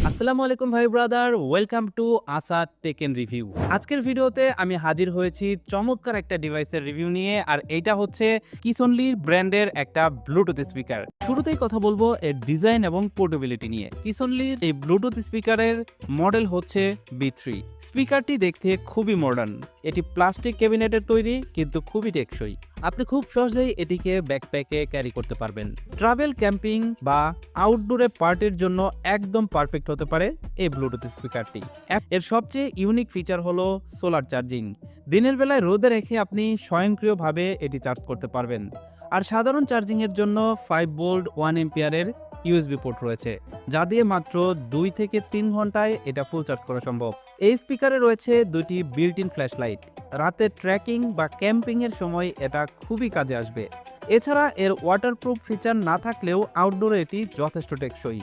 আসসালামু আলাইকুম ভাই brother, welcome to Asad tech and review. আজকের ভিডিওতে আমি হাজির হয়েছি চমৎকার একটা ডিভাইসের রিভিউ নিয়ে, আর এইটা হচ্ছে কিসনলি ব্র্যান্ডের একটা ব্লুটুথ স্পিকার। শুরুতেই কথা বলবো এর ডিজাইন এবং পোর্টেবিলিটি নিয়ে। কিসনলির এই ব্লুটুথ স্পিকারের মডেল হচ্ছে B3। স্পিকারটি দেখতে খুবই মডার্ন। এটি প্লাস্টিক ক্যাবিনেটের তৈরি, কিন্তু খুবই টেকসই। আপনি খুব সহজেই এটিকে ব্যাকপ্যাকে ক্যারি করতে পারবেন। ট্রাভেল, ক্যাম্পিং বা আউটডোরে পার্টির জন্য একদম পারফেক্ট হতে পারে এই ব্লুটুথ স্পিকারটি। এর সবচেয়ে ইউনিক ফিচার হলো সোলার চার্জিং। দিনের বেলায় রোদে রেখে আপনি স্বয়ংক্রিয়ভাবে এটি চার্জ করতে পারবেন। আর সাধারণ চার্জিং এর জন্য 5 ভোল্ট 1 এম্পিয়ারের ইউএসবি পোর্ট রয়েছে, যা দিয়ে মাত্র 2 থেকে 3 ঘন্টায় এটা ফুল চার্জ করা সম্ভব। এই স্পিকারে রয়েছে দুটি বিল্ট ইন ফ্ল্যাশ লাইট। রাতে ট্রেকিং বা ক্যাম্পিং এর সময় এটা খুবই কাজে আসবে। এছাড়া এর ওয়াটারপ্রুফ ফিচার না থাকলেও আউটডোরে এটি যথেষ্ট টেকসই।